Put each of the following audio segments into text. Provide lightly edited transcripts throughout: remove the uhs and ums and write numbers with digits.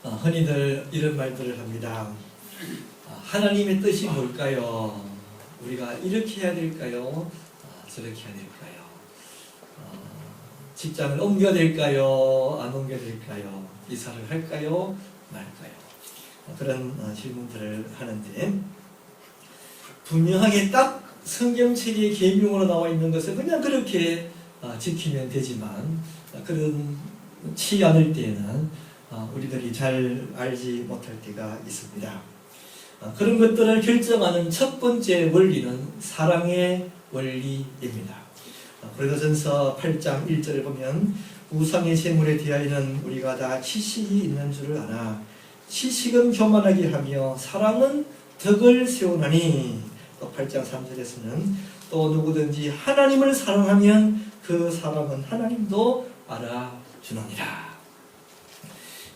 흔히들 이런 말들을 합니다. 하나님의 뜻이 뭘까요? 우리가 이렇게 해야 될까요? 저렇게 해야 될까요? 직장을 옮겨야 될까요? 안 옮겨야 될까요? 이사를 할까요? 말까요? 그런 질문들을 하는데, 분명하게 딱 성경책의 계명으로 나와 있는 것을 그냥 그렇게 지키면 되지만, 그렇지 않을 때에는 우리들이 잘 알지 못할 때가 있습니다. 그런 것들을 결정하는 첫 번째 원리는 사랑의 원리입니다. 고린도전서 8장 1절에 보면 우상의 제물에 대하여는 우리가 다 지식이 있는 줄을 아나 지식은 교만하게 하며 사랑은 덕을 세우나니, 또 8장 3절에서는 또 누구든지 하나님을 사랑하면 그 사랑은 하나님도 알아주느니라.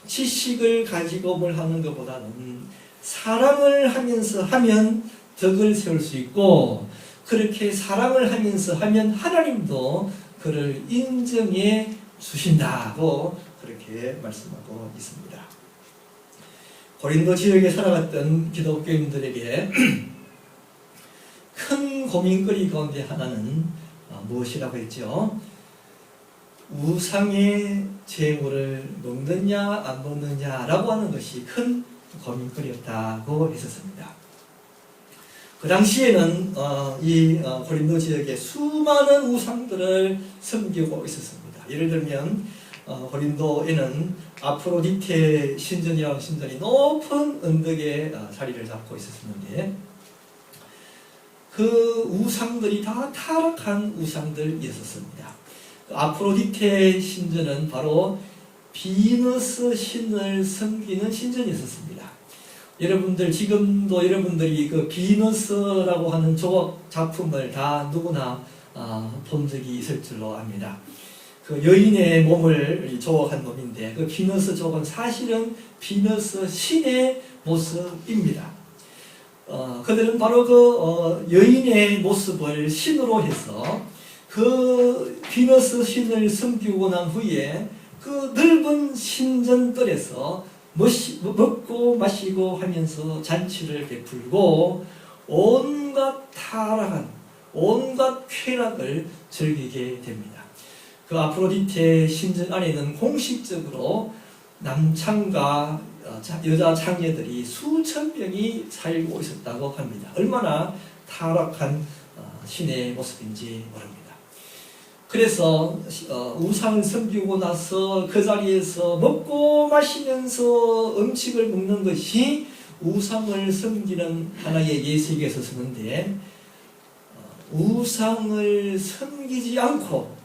지식을 가지고 뭘 하는 것보다는 사랑을 하면서 하면 덕을 세울 수 있고, 그렇게 사랑을 하면서 하면 하나님도 그를 인정해 주신다고 그렇게 말씀하고 있습니다. 고린도 지역에 살아갔던 기독교인들에게 큰 고민거리 가운데 하나는 무엇이라고 했죠? 우상의 제물을 먹느냐 안 먹느냐라고 하는 것이 큰 고민거리였다고 했었습니다. 그 당시에는 이 고린도 지역에 수많은 우상들을 섬기고 있었습니다. 예를 들면 고린도에는 아프로디테 신전이라는 신전이 높은 언덕에 자리를 잡고 있었는데, 그 우상들이 다 타락한 우상들이었습니다. 아프로디테 신전은 바로 비너스 신을 섬기는 신전이었습니다. 여러분들 지금도 여러분들이 그 비너스라고 하는 조각 작품을 다 누구나 본 적이 있을 줄로 압니다. 그 여인의 몸을 조각한 놈인데, 그 비너스 조각은 사실은 비너스 신의 모습입니다. 그들은 바로 그 여인의 모습을 신으로 해서 그 비너스 신을 섬기고 난 후에 그 넓은 신전들에서 먹고 마시고 하면서 잔치를 베풀고 온갖 타락한 온갖 쾌락을 즐기게 됩니다. 그 아프로디테 신전 안에는 공식적으로 남창과 여자 창녀들이 수천 명이 살고 있었다고 합니다. 얼마나 타락한 신의 모습인지 모릅니다. 그래서 우상을 섬기고 나서 그 자리에서 먹고 마시면서 음식을 먹는 것이 우상을 섬기는 하나의 예식에 있었는데, 우상을 섬기지 않고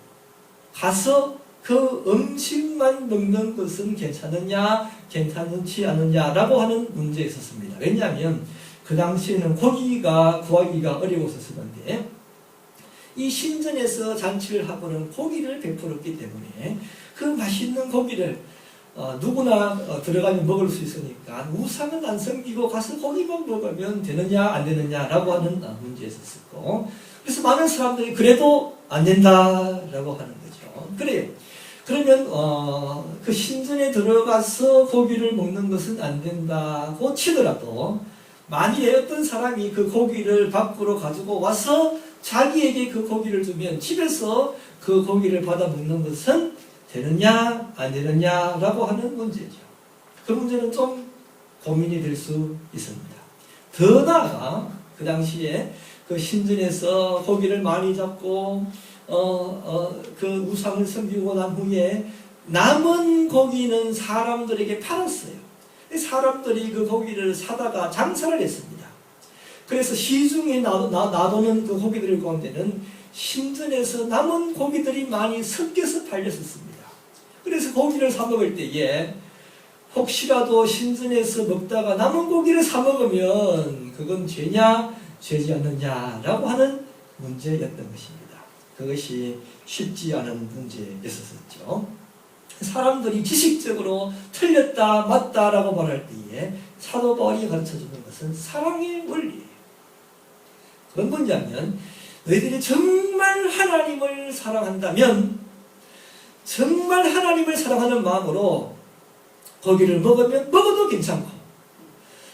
가서 그 음식만 먹는 것은 괜찮느냐 괜찮지 않느냐라고 하는 문제에 있었습니다. 왜냐하면 그 당시에는 고기가 구하기가 어려웠었는데, 이 신전에서 잔치를 하고는 고기를 베풀었기 때문에 그 맛있는 고기를 누구나 들어가면 먹을 수 있으니까 우상은 안 섬기고 가서 고기만 먹으면 되느냐 안 되느냐라고 하는 문제였었고, 그래서 많은 사람들이 그래도 안 된다라고 하는 거죠. 그래요. 그러면 그 신전에 들어가서 고기를 먹는 것은 안 된다고 치더라도, 만일에 어떤 사람이 그 고기를 밖으로 가지고 와서 자기에게 그 고기를 주면 집에서 그 고기를 받아 먹는 것은 되느냐 안 되느냐라고 하는 문제죠. 그 문제는 좀 고민이 될 수 있습니다. 더 나아가 그 당시에 그 신전에서 고기를 많이 잡고 그 우상을 섬기고 난 후에 남은 고기는 사람들에게 팔았어요. 사람들이 그 고기를 사다가 장사를 했습니다. 그래서 시중에 놔두는 그 고기들 가운데는 신전에서 남은 고기들이 많이 섞여서 팔렸었습니다. 그래서 고기를 사 먹을 때에 혹시라도 신전에서 먹다가 남은 고기를 사 먹으면 그건 죄냐 죄지 않느냐라고 하는 문제였던 것입니다. 그것이 쉽지 않은 문제였었죠. 사람들이 지식적으로 틀렸다 맞다라고 말할 때에 사도 바울이 가르쳐주는 것은 사랑의 원리예요. 그건 뭐냐면, 너희들이 정말 하나님을 사랑한다면 정말 하나님을 사랑하는 마음으로 고기를 먹으면 먹어도 괜찮고,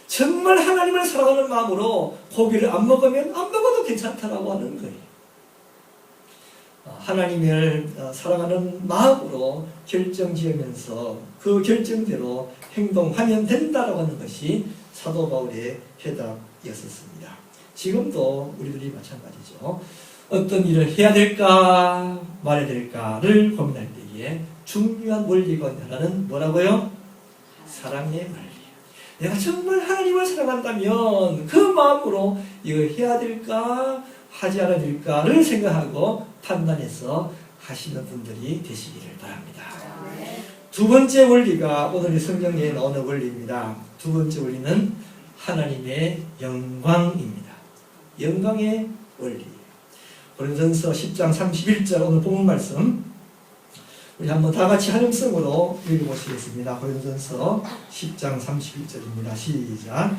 정말 하나님을 사랑하는 마음으로 고기를 안 먹으면 안 먹어도 괜찮다라고 하는 거예요. 하나님을 사랑하는 마음으로 결정지으면서 그 결정대로 행동하면 된다라고 하는 것이 사도 바울의 해답이었습니다. 지금도 우리들이 마찬가지죠. 어떤 일을 해야 될까 말해야 될까를 고민할 때에 중요한 원리가 하나는 뭐라고요? 사랑의 원리. 내가 정말 하나님을 사랑한다면 그 마음으로 이거 해야 될까 하지 않아야 될까를 생각하고 판단해서 하시는 분들이 되시기를 바랍니다. 두 번째 원리가 오늘 성경에 나오는 원리입니다. 두 번째 원리는 하나님의 영광입니다. 영광의 원리. 고린도전서 10장 31절 오늘 본문 말씀 우리 한번 다 같이 한음성으로 읽어보시겠습니다. 고린도전서 10장 31절입니다. 시작.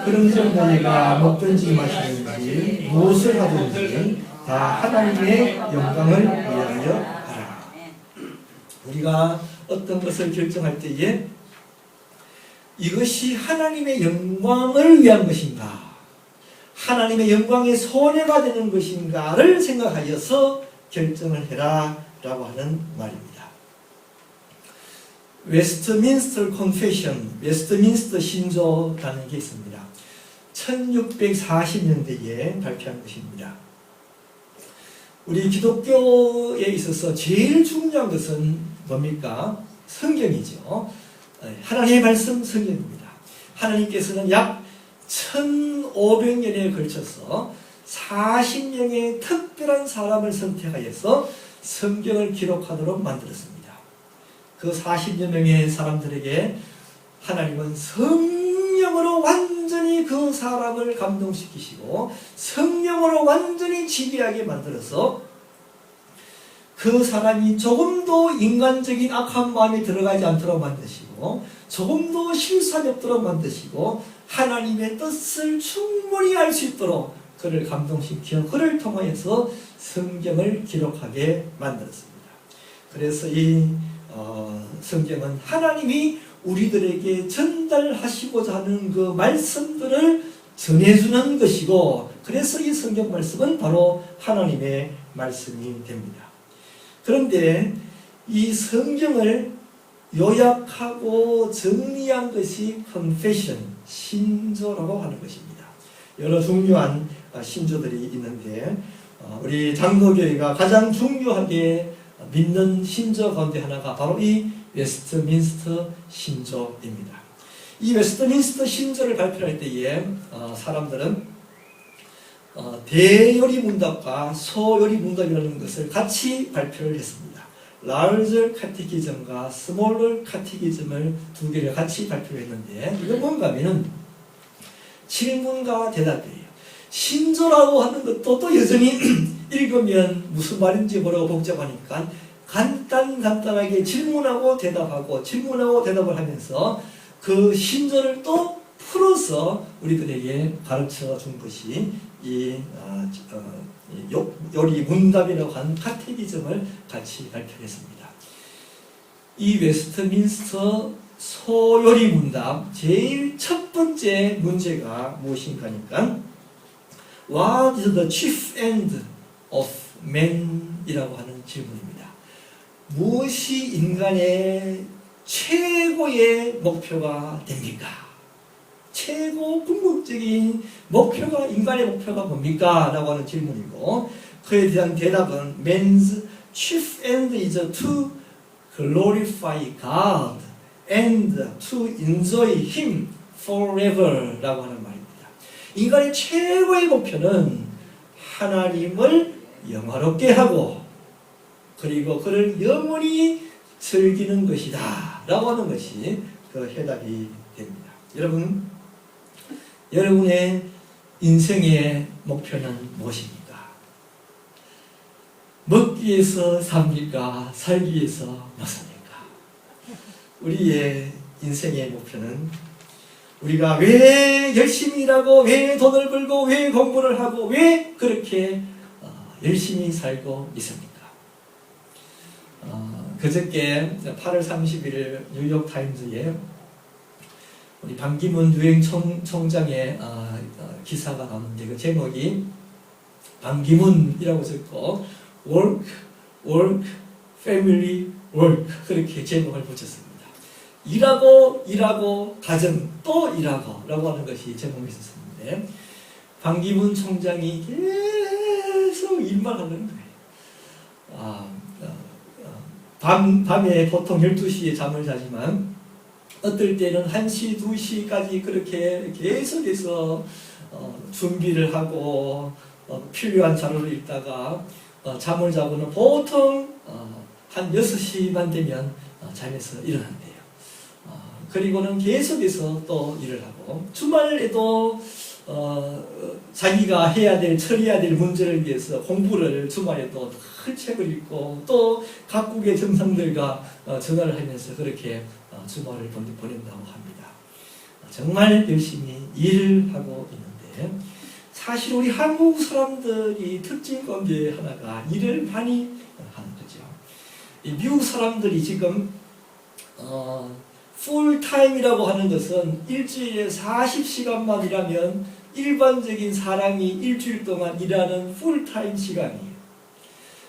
그런즉 너희가 먹든지 마시든지 무엇을 하든지 다 하나님의 영광을 위하여 하라. 우리가 어떤 것을 결정할 때에 이것이 하나님의 영광을 위한 것인가, 하나님의 영광의 손해가 되는 것인가를 생각하여서 결정을 해라 라고 하는 말입니다. 웨스트민스터 컨페션, 웨스트민스터 신조라는 게 있습니다. 1640년대에 발표한 것입니다. 우리 기독교에 있어서 제일 중요한 것은 뭡니까? 성경이죠. 하나님의 말씀 성경입니다. 하나님께서는 약 1500년에 걸쳐서 40명의 특별한 사람을 선택하여서 성경을 기록하도록 만들었습니다. 그 40여 명의 사람들에게 하나님은 성령으로 완전히 그 사람을 감동시키시고 성령으로 완전히 지배하게 만들어서 그 사람이 조금도 인간적인 악한 마음이 들어가지 않도록 만드시고 조금도 실수함이 없도록 만드시고 하나님의 뜻을 충분히 알 수 있도록 그를 감동시켜 그를 통하여서 성경을 기록하게 만들었습니다. 그래서 이 성경은 하나님이 우리들에게 전달하시고자 하는 그 말씀들을 전해주는 것이고, 그래서 이 성경 말씀은 바로 하나님의 말씀이 됩니다. 그런데 이 성경을 요약하고 정리한 것이 confession, 신조라고 하는 것입니다. 여러 중요한 신조들이 있는데 우리 장로교회가 가장 중요하게 믿는 신조 가운데 하나가 바로 이 웨스트민스터 신조입니다. 이 웨스트민스터 신조를 발표할 때에 사람들은 대요리 문답과 소요리 문답이라는 것을 같이 발표를 했습니다. larger catechism과 smaller catechism을 두 개를 같이 발표했는데 이건 뭔가 하면은 질문과 대답이에요. 신조라고 하는 것도 또 여전히 읽으면 무슨 말인지 모르고 복잡하니까 간단하게 질문하고 대답을 하면서 그 신조를 또 풀어서 우리들에게 가르쳐 준 것이 이 요리 문답이라고 하는 카테기즘을 같이 발표했습니다. 이 웨스트민스터 소요리 문답 제일 첫 번째 문제가 무엇인가 하니까 What is the chief end of man? 이라고 하는 질문입니다. 무엇이 인간의 최고의 목표가 됩니까? 최고 궁극적인 목표가, 인간의 목표가 뭡니까? 라고 하는 질문이고, 그에 대한 대답은 Man's chief end is to glorify God and to enjoy Him forever 라고 하는 말입니다. 인간의 최고의 목표는 하나님을 영화롭게 하고 그리고 그를 영원히 즐기는 것이다 라고 하는 것이 그 해답이 됩니다. 여러분의 인생의 목표는 무엇입니까? 먹기 위해서 삽니까? 살기 위해서 먹습니까? 우리의 인생의 목표는 우리가 왜 열심히 일하고 왜 돈을 벌고 왜 공부를 하고 왜 그렇게 열심히 살고 있습니까? 그저께 8월 30일 뉴욕타임즈에 우리 반기문 유엔 총장의 기사가 나오는데 그 제목이 반기문이라고 적고 work, work, family, work 그렇게 제목을 붙였습니다. 일하고 일하고 가정 또 일하고 라고 하는 것이 제목이 있었는데 반기문 총장이 계속 일만 하는 거예요. 밤에 보통 12시에 잠을 자지만 어떨 때는 1시, 2시까지 그렇게 계속해서 준비를 하고 필요한 자료를 읽다가 잠을 자고는 보통 한 6시만 되면 잠에서 일어난대요. 그리고는 계속해서 또 일을 하고 주말에도 자기가 해야 될, 처리해야 될 문제를 위해서 공부를 주말에도 큰 책을 읽고 또 각국의 정상들과 전화를 하면서 그렇게 주말을 보낸다고 합니다. 정말 열심히 일을 하고 있는데 사실 우리 한국 사람들이 특징 가운데 하나가 일을 많이 하는 거죠. 이 미국 사람들이 지금 풀타임이라고 하는 것은 일주일에 40시간만 일하면 일반적인 사람이 일주일 동안 일하는 풀타임 시간이에요.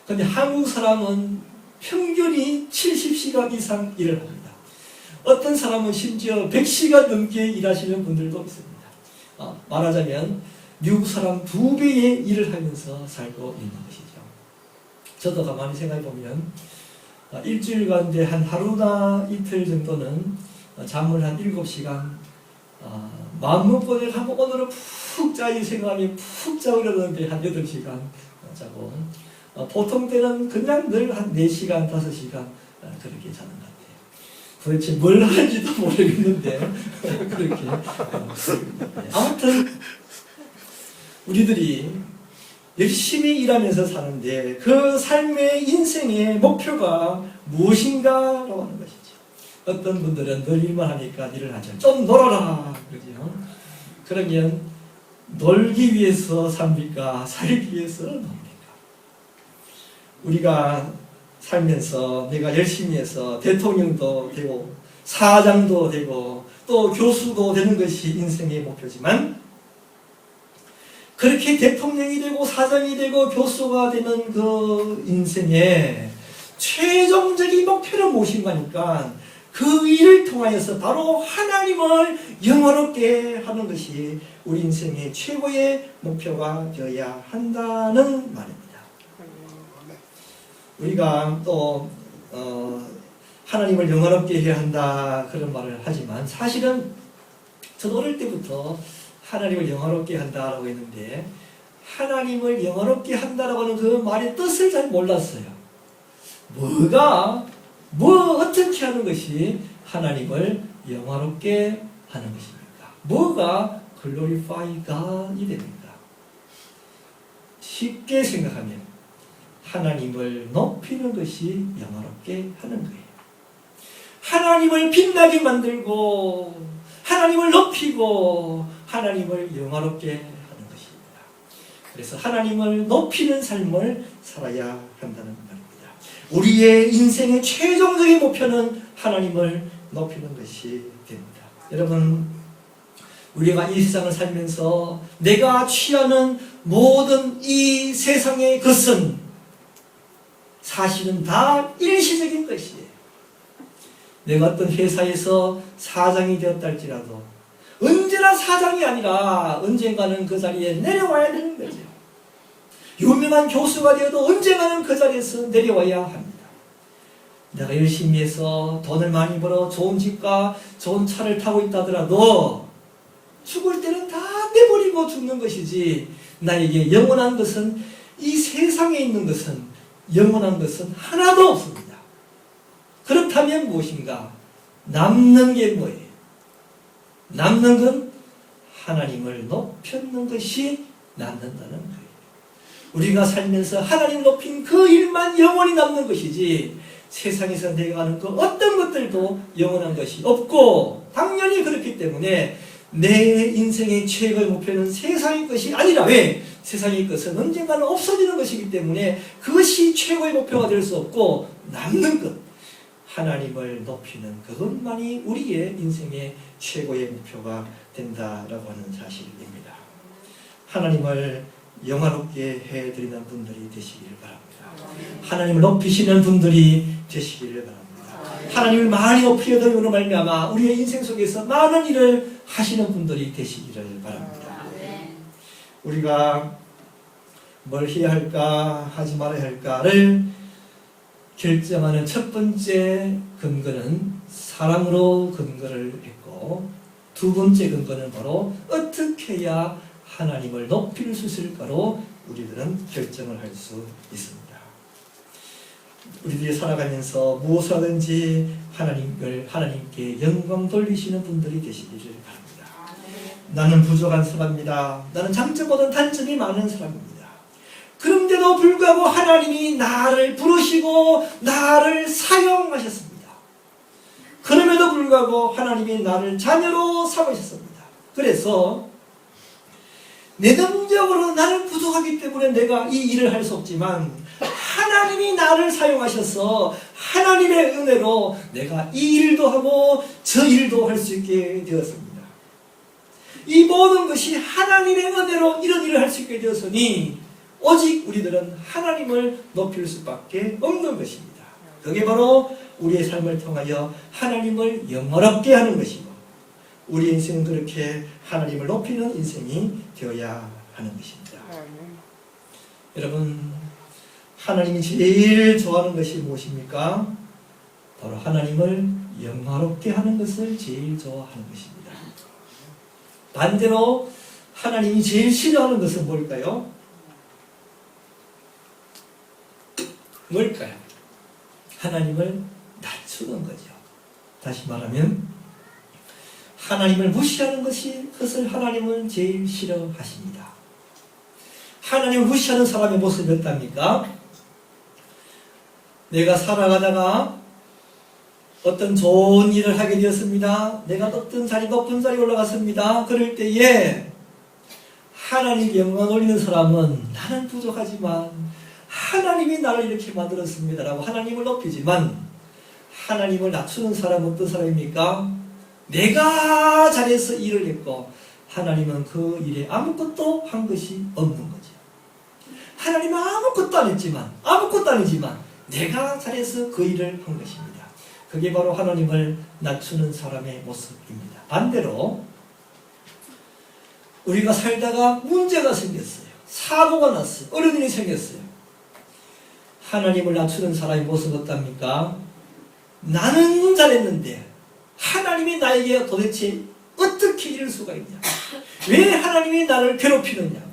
그런데 한국 사람은 평균이 70시간 이상 일을 합니다. 어떤 사람은 심지어 100시간 넘게 일하시는 분들도 있습니다. 말하자면 미국 사람 2배의 일을 하면서 살고 있는 것이죠. 저도 가만히 생각해 보면 일주일 가운데 한 하루나 이틀 정도는 잠을 한 7시간 마음먹고 내가 한번 오늘은 푹 자이 생각하면 푹 자으려는데 한 8시간 자고 보통 때는 그냥 늘 한 4시간, 5시간 그렇게 자는 것 같아요. 도대체 뭘 하는지도 모르겠는데 그렇게 아무튼 우리들이 열심히 일하면서 사는데 그 삶의 인생의 목표가 무엇인가 라고 하는 것이죠. 어떤 분들은 늘 일만 하니까 일을 하죠. 좀 놀아라 그러죠. 그러면 놀기 위해서 삽니까? 살기 위해서 놉니까? 우리가 살면서 내가 열심히 해서 대통령도 되고 사장도 되고 또 교수도 되는 것이 인생의 목표지만 그렇게 대통령이 되고 사장이 되고 교수가 되는 그 인생의 최종적인 목표는 무엇인가 하니까 그 일을 통하여서 바로 하나님을 영화롭게 하는 것이 우리 인생의 최고의 목표가 되어야 한다는 말입니다. 우리가 또 하나님을 영화롭게 해야 한다 그런 말을 하지만 사실은 저도 어릴 때부터 하나님을 영화롭게 한다라고 했는데 하나님을 영화롭게 한다라고 하는 그 말의 뜻을 잘 몰랐어요. 어떻게 하는 것이 하나님을 영화롭게 하는 것입니까? 뭐가 glorify God이 됩니까? 쉽게 생각하면 하나님을 높이는 것이 영화롭게 하는 거예요. 하나님을 빛나게 만들고 하나님을 높이고 하나님을 영화롭게 하는 것입니다. 그래서 하나님을 높이는 삶을 살아야 한다는 말입니다. 우리의 인생의 최종적인 목표는 하나님을 높이는 것이 됩니다. 여러분, 우리가 이 세상을 살면서 내가 취하는 모든 이 세상의 것은 사실은 다 일시적인 것이에요. 내가 어떤 회사에서 사장이 되었다 할지라도 언제나 사장이 아니라 언젠가는 그 자리에 내려와야 되는 거죠. 유명한 교수가 되어도 언젠가는 그 자리에서 내려와야 합니다. 내가 열심히 해서 돈을 많이 벌어 좋은 집과 좋은 차를 타고 있다 하더라도 죽을 때는 다 내버리고 죽는 것이지 나에게 영원한 것은 이 세상에 있는 것은 영원한 것은 하나도 없습니다. 그렇다면 무엇인가? 남는 게 뭐예요? 남는 건 하나님을 높이는 것이 남는다는 거예요. 우리가 살면서 하나님 높인 그 일만 영원히 남는 것이지 세상에서 내가 하는 그 어떤 것들도 영원한 것이 없고 당연히 그렇기 때문에 내 인생의 최고의 목표는 세상의 것이 아니라 왜? 세상의 것은 언젠가는 없어지는 것이기 때문에 그것이 최고의 목표가 될 수 없고 남는 것 하나님을 높이는 그것만이 우리의 인생의 최고의 목표가 된다라고 하는 사실입니다. 하나님을 영화롭게 해드리는 분들이 되시기를 바랍니다. 하나님을 높이시는 분들이 되시기를 바랍니다. 하나님을 많이 높이려고 말미암아 우리의 인생 속에서 많은 일을 하시는 분들이 되시기를 바랍니다. 우리가 뭘 해야 할까 하지 말아야 할까를 결정하는 첫 번째 근거는 사랑으로 근거를 했고, 두 번째 근거는 바로 어떻게 해야 하나님을 높일 수 있을까로 우리들은 결정을 할 수 있습니다. 우리들이 살아가면서 무엇을 하든지 하나님께 영광 돌리시는 분들이 되시기를 바랍니다. 나는 부족한 사람입니다. 나는 장점보다는 단점이 많은 사람입니다. 그런데도 불구하고 하나님이 나를 부르시고 나를 사용하셨습니다. 그럼에도 불구하고 하나님이 나를 자녀로 삼으셨습니다. 그래서 내 능력으로 나는 부족하기 때문에 내가 이 일을 할 수 없지만 하나님이 나를 사용하셔서 하나님의 은혜로 내가 이 일도 하고 저 일도 할 수 있게 되었습니다. 이 모든 것이 하나님의 은혜로 이런 일을 할 수 있게 되었으니 오직 우리들은 하나님을 높일 수밖에 없는 것입니다. 그게 바로 우리의 삶을 통하여 하나님을 영화롭게 하는 것이고, 우리 인생은 그렇게 하나님을 높이는 인생이 되어야 하는 것입니다. 여러분, 하나님이 제일 좋아하는 것이 무엇입니까? 바로 하나님을 영화롭게 하는 것을 제일 좋아하는 것입니다. 반대로 하나님이 제일 싫어하는 것은 뭘까요? 뭘까요? 하나님을 낮추는 거죠. 다시 말하면 하나님을 무시하는 것을 하나님은 제일 싫어하십니다. 하나님을 무시하는 사람의 모습이 어떻습니까? 내가 살아가다가 어떤 좋은 일을 하게 되었습니다. 내가 어떤 높은 자리에 올라갔습니다. 그럴 때에 하나님 영광 올리는 사람은 나는 부족하지만 하나님이 나를 이렇게 만들었습니다 라고 하나님을 높이지만, 하나님을 낮추는 사람은 어떤 사람입니까? 내가 잘해서 일을 했고 하나님은 그 일에 아무것도 한 것이 없는 거죠. 하나님은 아무것도 아니지만 내가 잘해서 그 일을 한 것입니다. 그게 바로 하나님을 낮추는 사람의 모습입니다. 반대로 우리가 살다가 문제가 생겼어요. 사고가 났어요. 어려운 일이 생겼어요. 하나님을 낮추는 사람의 모습은 어떻습니까? 나는 잘했는데 하나님이 나에게 도대체 어떻게 이럴 수가 있냐? 왜 하나님이 나를 괴롭히느냐고?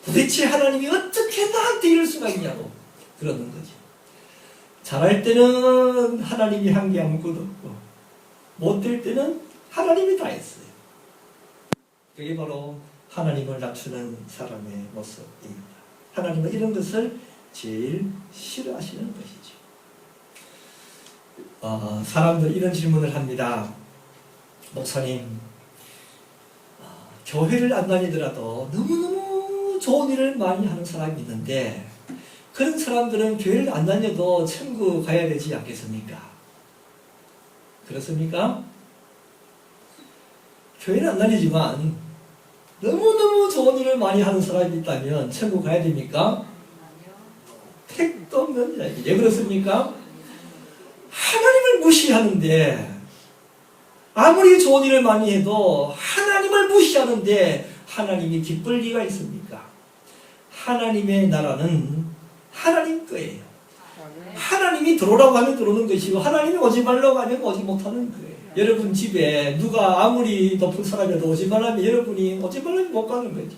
도대체 하나님이 어떻게 나한테 이럴 수가 있냐고 그러는 거죠. 잘할 때는 하나님이 한 게 아무것도 없고, 못될 때는 하나님이 다 했어요. 그게 바로 하나님을 낮추는 사람의 모습입니다. 하나님은 이런 것을 제일 싫어하시는 것이죠. 사람들 이런 질문을 합니다. 목사님, 교회를 안 다니더라도 너무너무 좋은 일을 많이 하는 사람이 있는데 그런 사람들은 교회를 안 다녀도 천국 가야 되지 않겠습니까? 그렇습니까? 교회를 안 다니지만 너무너무 좋은 일을 많이 하는 사람이 있다면 천국 가야 됩니까? 택도 없는 이야기. 왜 그렇습니까? 하나님을 무시하는데, 아무리 좋은 일을 많이 해도 하나님을 무시하는데 하나님이 기쁠 리가 있습니까? 하나님의 나라는 하나님 거예요. 하나님이 들어오라고 하면 들어오는 것이고 하나님이 오지 말라고 하면 오지 못하는 거예요. 여러분 집에 누가 아무리 높은 사람이라도 오지 말라면 여러분이 오지 말라면 못 가는 거죠.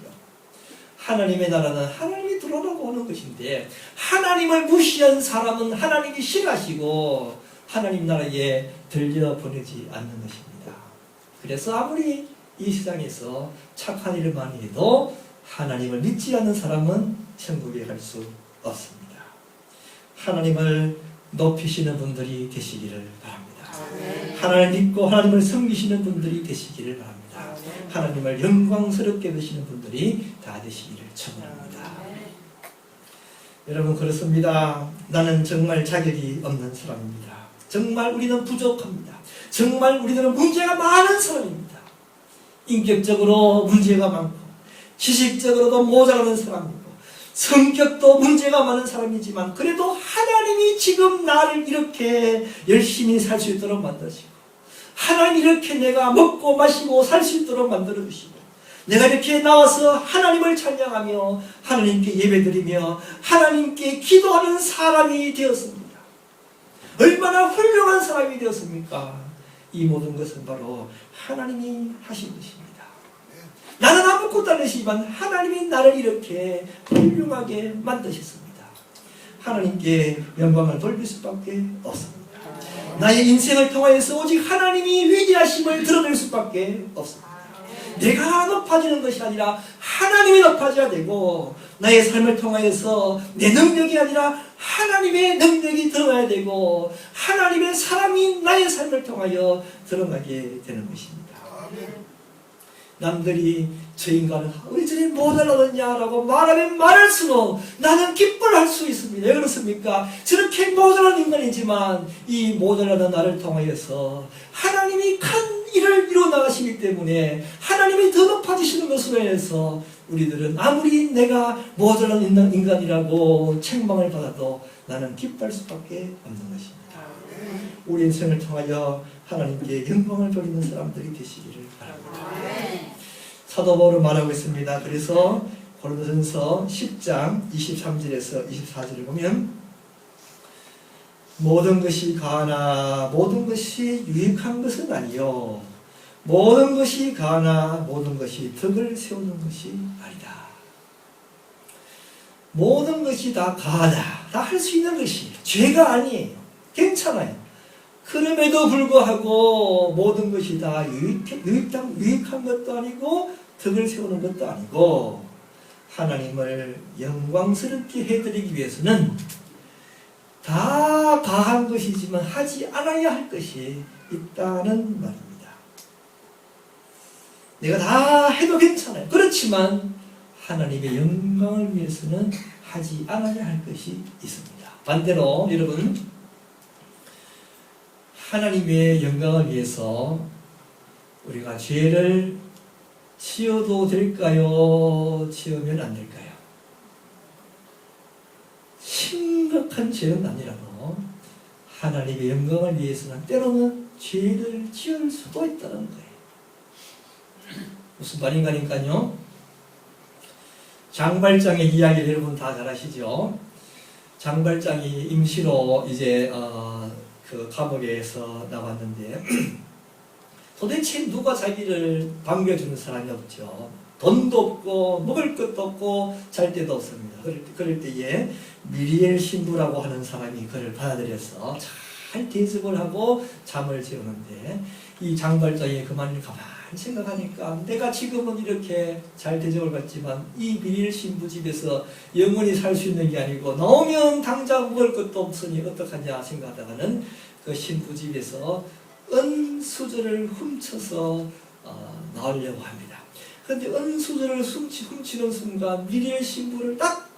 하나님의 나라는 하나님이 들어오라고 하는 것인데, 하나님을 무시한 사람은 하나님이 싫어하시고 하나님 나라에 들려보내지 않는 것입니다. 그래서 아무리 이 세상에서 착한 일을 많이 해도 하나님을 믿지 않는 사람은 천국에 갈 수 없습니다. 하나님을 높이시는 분들이 되시기를 바랍니다. 하나님을 믿고 하나님을 섬기시는 분들이 되시기를 바랍니다. 하나님을 영광스럽게 되시는 분들이 다 되시기를 축원합니다. 여러분 그렇습니다. 나는 정말 자격이 없는 사람입니다. 정말 우리는 부족합니다. 정말 우리들은 문제가 많은 사람입니다. 인격적으로 문제가 많고 지식적으로도 모자라는 사람이고 성격도 문제가 많은 사람이지만 그래도 하나님이 지금 나를 이렇게 열심히 살 수 있도록 만드시고 하나님 이렇게 내가 먹고 마시고 살 수 있도록 만들어주시고 내가 이렇게 나와서 하나님을 찬양하며 하나님께 예배드리며 하나님께 기도하는 사람이 되었습니다. 얼마나 훌륭한 사람이 되었습니까? 이 모든 것은 바로 하나님이 하신 것입니다. 나는 아무것도 아니지만 하나님이 나를 이렇게 훌륭하게 만드셨습니다. 하나님께 영광을 돌릴 수밖에 없습니다. 나의 인생을 통하여서 오직 하나님이 위대하심을 드러낼 수밖에 없습니다. 내가 높아지는 것이 아니라 하나님이 높아져야 되고 나의 삶을 통하여서 내 능력이 아니라 하나님의 능력이 드러나야 되고 하나님의 사랑이 나의 삶을 통하여 드러나게 되는 것입니다. 남들이 저 인간은 왜 저리 모자라느냐라고 말하면 말할수록 나는 기뻐할 수 있습니다. 왜 그렇습니까? 저렇게 모자란 인간이지만 이 모자라는 나를 통하여서 하나님이 큰 일을 이루어나가시기 때문에 하나님이 더 높아지시는 것으로 인해서 우리들은 아무리 내가 모자란 인간이라고 책망을 받아도 나는 기뻐할 수밖에 없는 것입니다. 우리 인생을 통하여 하나님께 영광을 돌리는 사람들이 되시기를 바랍니다. 사도 바울은 말하고 있습니다. 그래서 고린도전서 10장 23절에서 24절을 보면 모든 것이 가하나 모든 것이 유익한 것은 아니요 모든 것이 가하나 모든 것이 덕을 세우는 것이 아니다. 모든 것이 다 가하다. 다 할 수 있는 것이 죄가 아니에요. 괜찮아요. 그럼에도 불구하고 모든 것이 다 유익한 것도 아니고 덕을 세우는 것도 아니고 하나님을 영광스럽게 해드리기 위해서는 다 가한 것이지만 하지 않아야 할 것이 있다는 말입니다. 내가 다 해도 괜찮아요. 그렇지만 하나님의 영광을 위해서는 하지 않아야 할 것이 있습니다. 반대로 여러분 하나님의 영광을 위해서 우리가 죄를 지어도 될까요? 지으면 안 될까요? 심각한 죄는 아니라도 하나님의 영광을 위해서는 때로는 죄를 지을 수도 있다는 거예요. 무슨 말인가니까요? 장발장의 이야기를 여러분 다 잘 아시죠? 장발장이 임시로 이제 그 감옥에서 나왔는데 도대체 누가 자기를 반겨주는 사람이 없죠. 돈도 없고 먹을 것도 없고 잘 데도 없습니다. 그럴 때에 미리엘 신부라고 하는 사람이 그를 받아들여서 잘 대접을 하고 잠을 재우는데 이 장발장이 그만 가만히 생각하니까 내가 지금은 이렇게 잘 대접을 받지만 이 미리엘 신부 집에서 영원히 살 수 있는 게 아니고 나오면 당장 먹을 것도 없으니 어떡하냐 생각하다가는 그 신부 집에서 은수저를 훔쳐서 나오려고 합니다. 그런데 은수저를 훔치는 순간 미리엘 신부를 딱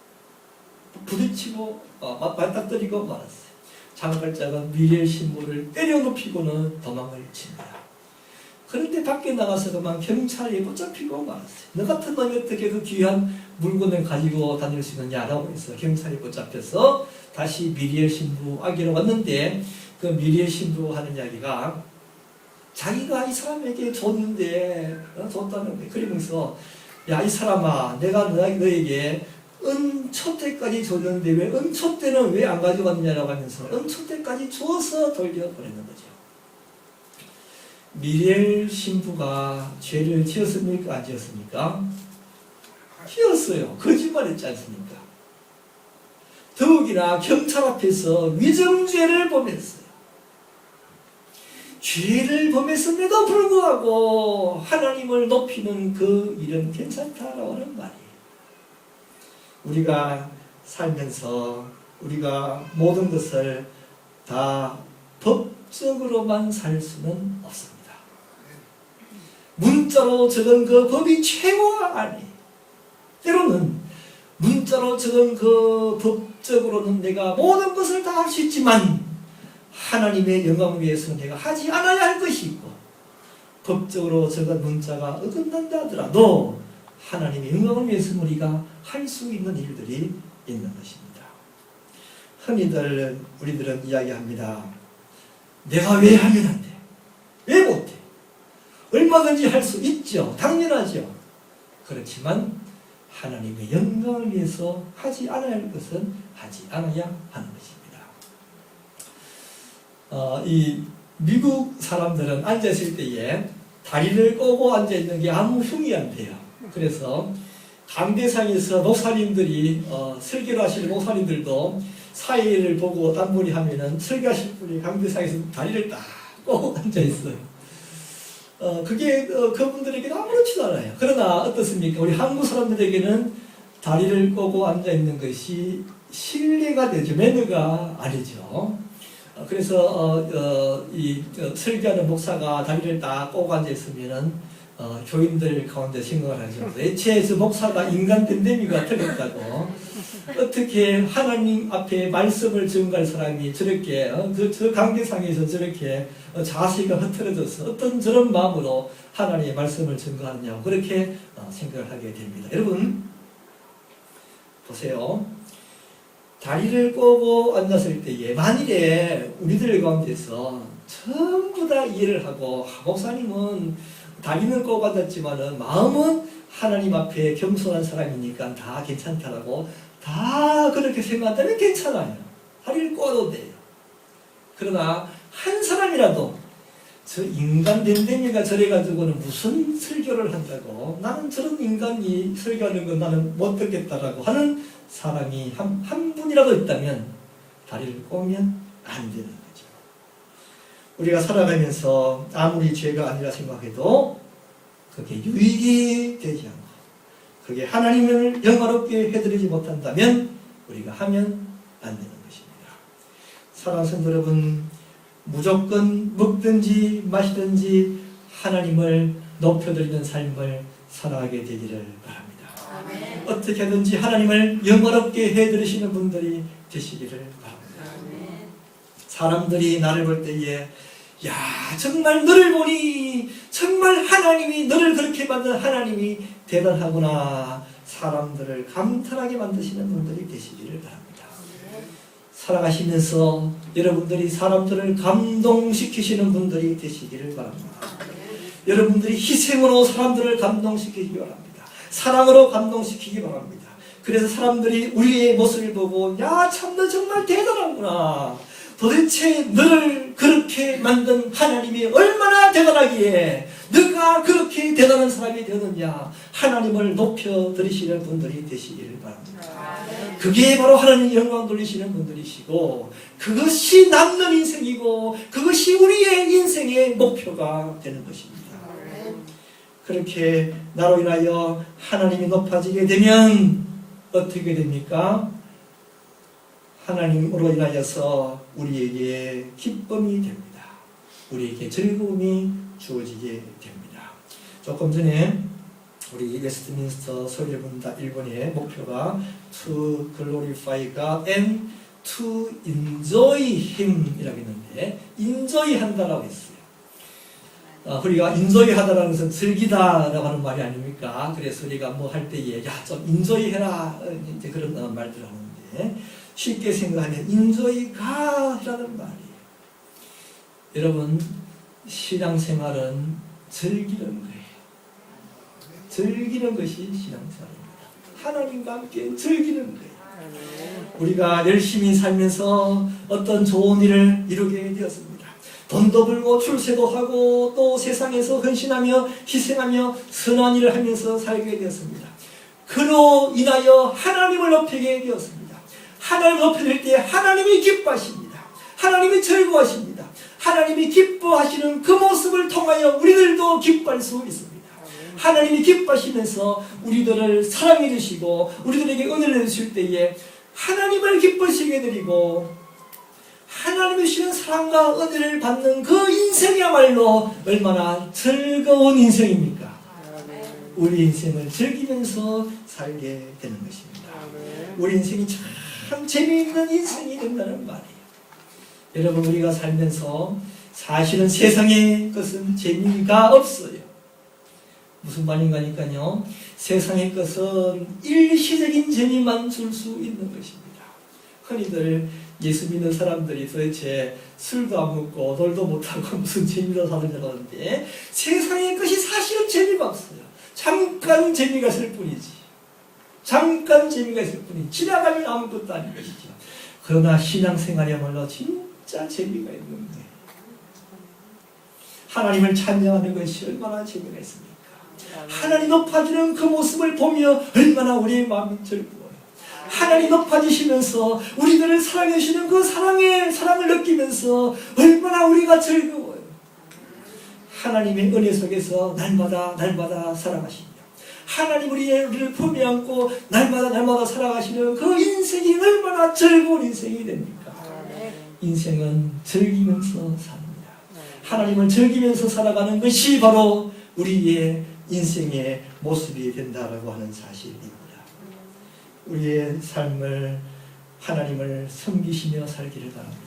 부딪히고 맞닥뜨리고 말았어요. 장발장은 미리엘 신부를 때려눕히고는 도망을 칩니다. 그런데 밖에 나가서 그만 경찰에 붙잡히고 말았어요. 너 같은 놈이 어떻게 그 귀한 물건을 가지고 다닐 수 있느냐라고 해서 경찰에 붙잡혀서 다시 미리엘 신부 아기로 왔는데 그 미리엘 신부 하는 이야기가 자기가 이 사람에게 줬는데 줬다는 거예요. 그러면서 야 이 사람아 내가 너에게 은촛대까지 줬는데 왜 은촛대는 왜 안 가져갔느냐라고 하면서 은촛대까지 줘서 돌려보내는 거죠. 미리엘 신부가 죄를 지었습니까? 안 지었습니까? 지었어요. 거짓말했지 않습니까? 더욱이나 경찰 앞에서 위증죄를 범했어요. 죄를 범했음에도 불구하고 하나님을 높이는 그 일은 괜찮다라고 하는 말이에요. 우리가 살면서 우리가 모든 것을 다 법적으로만 살 수는 없습니다. 문자로 적은 그 법이 최고가 아니에요. 때로는 문자로 적은 그 법 법적으로는 내가 모든 것을 다 할 수 있지만 하나님의 영광을 위해서는 내가 하지 않아야 할 것이 있고, 법적으로 저것 문자가 어긋난다 하더라도 하나님의 영광을 위해서 우리가 할 수 있는 일들이 있는 것입니다. 흔히들 우리들은 이야기합니다. 내가 왜 하면 안 돼? 왜 못해? 얼마든지 할 수 있죠. 당연하죠. 그렇지만 하나님의 영광을 위해서 하지 않아야 할 것은 하지 않아야 하는 것입니다. 이 미국 사람들은 앉아있을 때에 다리를 꼬고 앉아있는 게 아무 흉이 안 돼요. 그래서 강대상에서 목사님들이 설교를 하시는 목사님들도 사회를 보고 딴 분이 하면은 설교하실 분이 강대상에서 다리를 딱 꼬고 앉아있어요. 그게 그분들에게는 아무렇지도 않아요. 그러나 어떻습니까? 우리 한국 사람들에게는 다리를 꼬고 앉아있는 것이 신뢰가 되죠. 매너가 아니죠. 그래서 이 설교하는 목사가 다리를 딱 꼬고 앉아있으면은 교인들 가운데 생각을 하죠. 애초에 저 목사가 인간 댐댐이가 틀렸다고. 어떻게 하나님 앞에 말씀을 전가할 사람이 저렇게 저 강대상에서 저렇게 자세가 흐트러져서 어떤 저런 마음으로 하나님의 말씀을 전가하느냐고 그렇게 생각을 하게 됩니다. 여러분 보세요. 다리를 꼬고 앉았을 때에 만일에 우리들 가운데서 전부 다 이해를 하고 목사님은 다리는 꼬고 앉았지만은 마음은 하나님 앞에 겸손한 사람이니까 다 괜찮다라고 다 그렇게 생각한다면 괜찮아요. 다리를 꼬아도 돼요. 그러나 한 사람이라도 저 인간 댐댐이가 저래가지고는 무슨 설교를 한다고, 나는 저런 인간이 설교하는 건 나는 못 듣겠다라고 하는 사람이 한 분이라도 있다면 다리를 꼬면 안 되는 거죠. 우리가 살아가면서 아무리 죄가 아니라 생각해도 그게 유익이 되지 않고 그게 하나님을 영화롭게 해드리지 못한다면 우리가 하면 안 되는 것입니다. 사랑하는 성도 여러분, 무조건 먹든지 마시든지 하나님을 높여드리는 삶을 살아가게 되기를 바랍니다. 아멘. 어떻게 하든지 하나님을 영화롭게 해드리시는 분들이 되시기를 바랍니다. 아멘. 사람들이 나를 볼 때에 야 정말 너를 보니 정말 하나님이 너를 그렇게 만든 하나님이 대단하구나, 사람들을 감탄하게 만드시는 분들이 되시기를 바랍니다. 살아가시면서 여러분들이 사람들을 감동시키시는 분들이 되시기를 바랍니다. 여러분들이 희생으로 사람들을 감동시키기 바랍니다. 사랑으로 감동시키기 바랍니다. 그래서 사람들이 우리의 모습을 보고 야 참 너 정말 대단하구나, 도대체 너를 그렇게 만든 하나님이 얼마나 대단하기에 너가 그렇게 대단한 사람이 되느냐, 하나님을 높여드리시는 분들이 되시기를 바랍니다. 그게 바로 하나님 영광 돌리시는 분들이시고 그것이 남는 인생이고 그것이 우리의 인생의 목표가 되는 것입니다. 그렇게 나로 인하여 하나님이 높아지게 되면 어떻게 됩니까? 하나님으로 인하여서 우리에게 기쁨이 됩니다. 우리에게 즐거움이 주어지게 됩니다. 조금 전에 우리 웨스트민스터 서울예문다 1번의 목표가 To glorify God and to enjoy Him 이라고 했는데 enjoy 한다라고 했어요. 우리가 enjoy 하다라는 것은 즐기다라고 하는 말이 아닙니까? 그래서 우리가 뭐 할 때에 야 좀 enjoy 해라 이제 그런 말들을 하는데 쉽게 생각하면 enjoy God이라는 말이에요. 여러분 신앙생활은 즐기는 거예요. 즐기는 것이 신앙생활입니다. 하나님과 함께 즐기는 거예요. 우리가 열심히 살면서 어떤 좋은 일을 이루게 되었습니다. 돈도 벌고 출세도 하고 또 세상에서 헌신하며 희생하며 선한 일을 하면서 살게 되었습니다. 그로 인하여 하나님을 높이게 되었습니다. 하나님을 높일 때 하나님이 기뻐하십니다. 하나님이 즐거워하십니다. 하나님이 기뻐하시는 그 모습을 통하여 우리들도 기뻐할 수 있습니다. 하나님이 기뻐하시면서 우리들을 사랑해 주시고 우리들에게 은혜를 주실 때에 하나님을 기쁘시게 드리고 하나님이 주시는 사랑과 은혜를 받는 그 인생이야말로 얼마나 즐거운 인생입니까? 우리 인생을 즐기면서 살게 되는 것입니다. 우리 인생이 참 참 재미있는 인생이 된다는 말이에요. 여러분, 우리가 살면서 사실은 세상의 것은 재미가 없어요. 무슨 말인가니까요. 세상의 것은 일시적인 재미만 줄 수 있는 것입니다. 흔히들 예수 믿는 사람들이 도대체 술도 안 먹고 놀도 못하고 무슨 재미로 사느냐고 하는데, 세상의 것이 사실은 재미가 없어요. 잠깐 재미가 있을 뿐이지. 잠깐 재미가 있을 뿐이지. 지나가면 아무것도 아닌 것이죠. 그러나 신앙생활이야말로 진짜 재미가 있는 거예요. 하나님을 찬양하는 것이 얼마나 재미가 있습니까? 하나님 높아지는 그 모습을 보며 얼마나 우리의 마음이 즐거워요. 하나님 높아지시면서 우리들을 사랑해 주시는 그 사랑을 느끼면서 얼마나 우리가 즐거워요. 하나님의 은혜 속에서 날마다 살아가시며, 하나님 우리를 품에 안고 날마다 살아가시는 그 인생이 얼마나 즐거운 인생이 됩니까? 인생은 즐기면서 삽니다. 하나님을 즐기면서 살아가는 것이 바로 우리의 인생의 모습이 된다라고 하는 사실입니다. 우리의 삶을 하나님을 섬기시며 살기를 바랍니다.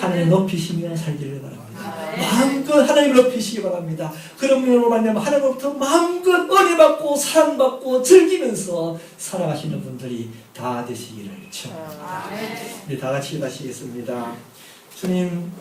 하나님을 높이시며 살기를 바랍니다. 마음껏 하나님을 높이시기 바랍니다. 그러므로 말하면 하나님으로부터 마음껏 은혜받고 사랑받고 즐기면서 살아가시는 분들이 다 되시기를 축원합니다. 우리 다 같이 기도하시겠습니다. 주님,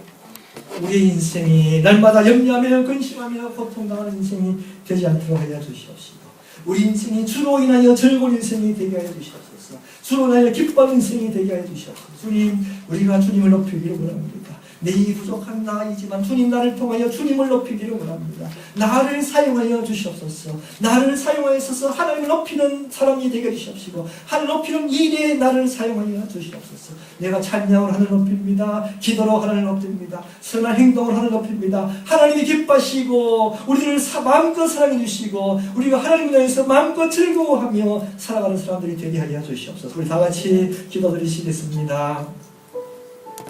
우리의 인생이 날마다 염려하며 근심하며 고통당하는 인생이 되지 않도록 하여 주시옵시고, 우리 인생이 주로 인하여 즐거운 인생이 되게 하여 주시옵소서. 주로 인하여 기뻐하는 인생이 되게 하여 주시옵소서. 주님, 우리가 주님을 높이기를 원합니다. 내 부족한 나이지만 주님, 나를 통하여 주님을 높이기를 원합니다. 나를 사용하여 주시옵소서. 나를 사용하여서 하나님을 높이는 사람이 되게 해주시옵시고, 하나님을 높이는 일에 나를 사용하여 주시옵소서. 내가 찬양으로 하나님을 높입니다. 기도로 하나님을 높입니다. 선한 행동으로 하나님을 높입니다. 하나님이 기뻐하시고 우리를 마음껏 사랑해 주시고 우리가 하나님을 위해서 마음껏 즐거워하며 살아가는 사람들이 되게 하여 주시옵소서. 우리 다 같이 기도드리시겠습니다.